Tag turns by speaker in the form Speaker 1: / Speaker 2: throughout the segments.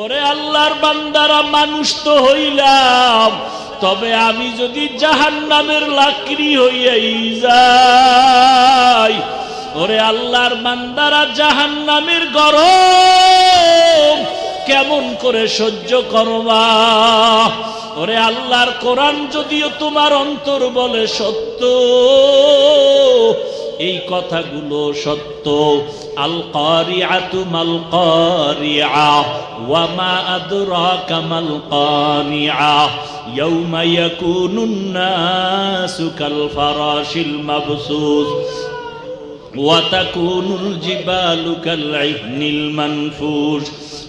Speaker 1: ওরে আল্লাহর বান্দারা, মানুষ তো হইলাম, তবে আমি যদি জাহান্নামের লাকড়ি হইয়াই যাই, ওরে আল্লাহর বান্দারা, জাহান্নামের গরম কেমন করে সহ্য করবা? ওরে আল্লাহর কোরআন যদিও তোমার অন্তর বলে সত্য, এই কথাগুলো সত্য। আল কারিআতু মাল কারিআ ওয়া মা আদরাকা মাল কারিআ ইয়াউমা ইয়াকুনুন নাসু কাল ফারাশিল মাবসুস ওয়া তাকুনুল জিবালু কাল ইহনিল মানফুস।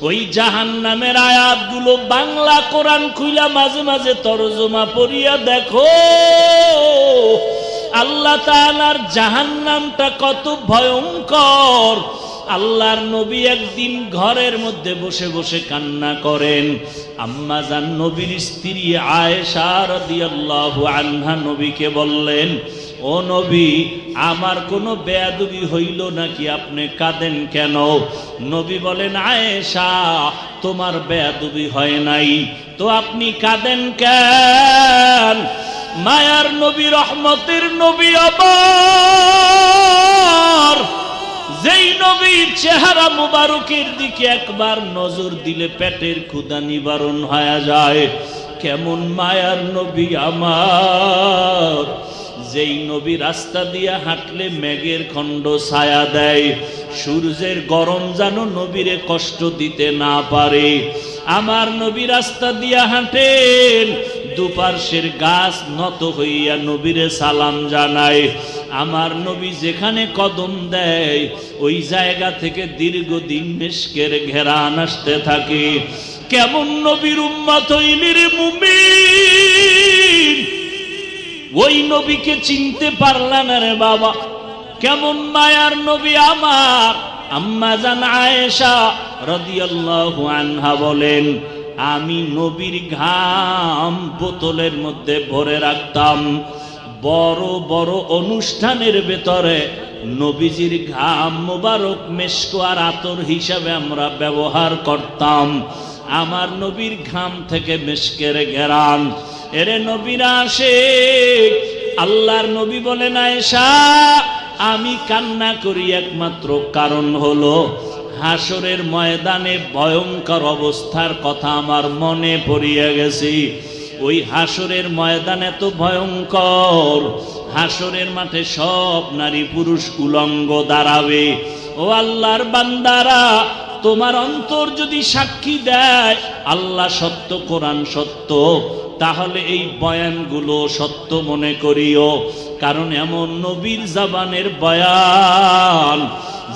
Speaker 1: ওই জাহান্নামের আয়াতগুলো বাংলা কোরআন খুইলা মাঝে মাঝে তরজমা পড়িয়া দেখো, আল্লাহ তাআলার জাহান্নামটা কত ভয়ঙ্কর। আল্লাহর নবী একদিন ঘরের মধ্যে বসে বসে কান্না করেন। আম্মা জান নবীর স্ত্রী আয়েশা রাদিয়াল্লাহু আনহা নবীকে বললেন, ও নবী, আমার কোনো বেয়াদবি হইল নাকি, আপনি কাঁদেন কেন? নবী বলেন, আয়েশা, তোমার বেয়াদবি হয় নাই তো আপনি কাঁদেন কেন? মায়ার নবী, রহমতের নবী, আবার যেই নবীর চেহারা মুবারকের দিকে একবার নজর দিলে পেটের ক্ষুধা নিবারণ হয়ে যায়। কেমন মায়ার নবী আমার, যেই নবী রাস্তা দিয়ে হাঁটলে মেঘের খণ্ড ছায়া দেয়, সূর্যের গরম যেন নবীরে কষ্ট দিতে না পারে। আমার নবী রাস্তা দিয়া হাঁটেন, দুপার্শ্বের গাছ নত হইয়া নবীরে সালাম জানায়। আমার নবী যেখানে কদম দেয় ওই জায়গা থেকে দীর্ঘদিন মিশকের ঘেরান আসতে থাকে। কেমন নবীর উম্মত হইলি রে মুমিন, ওই নবীকে চিনতে পারলা না রে বাবা। কেমন মায়ার নবী আমার। আম্মা জান আয়েশা রাদিয়াল্লাহু আনহা বলেন, আমি নবীর ঘাম বোতলের মধ্যে ভরে রাখতাম। বড় বড় অনুষ্ঠানের ভেতরে নবীজির ঘাম মোবারক মেশক আর আতর হিসাবে আমরা ব্যবহার করতাম। আমার নবীর ঘাম থেকে মেশকের ঘেরান। এরে নবীরা আসে, আল্লাহর নবী বলেন, আয়েশা, আমি কান্না করি একমাত্র কারণ হলো হাসরের ময়দানে ভয়ঙ্কর অবস্থার কথা আমার মনে পড়িয়া গেছে। ওই হাসরের ময়দান এত ভয়ঙ্কর, হাসরের মাঠে সব নারী পুরুষ উলঙ্গ দাঁড়াবে। ও আল্লাহর বান্দারা, তোমার অন্তর যদি সাক্ষী দেয় আল্লাহ সত্য, কোরআন সত্য, তাহলে এই বয়ানগুলো সত্য মনে করিও। কারণ এমন নবীর জবানের বয়ান,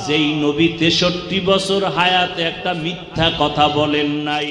Speaker 1: যেই নবী 63 বছর হায়াতে একটা মিথ্যা কথা বলেন নাই।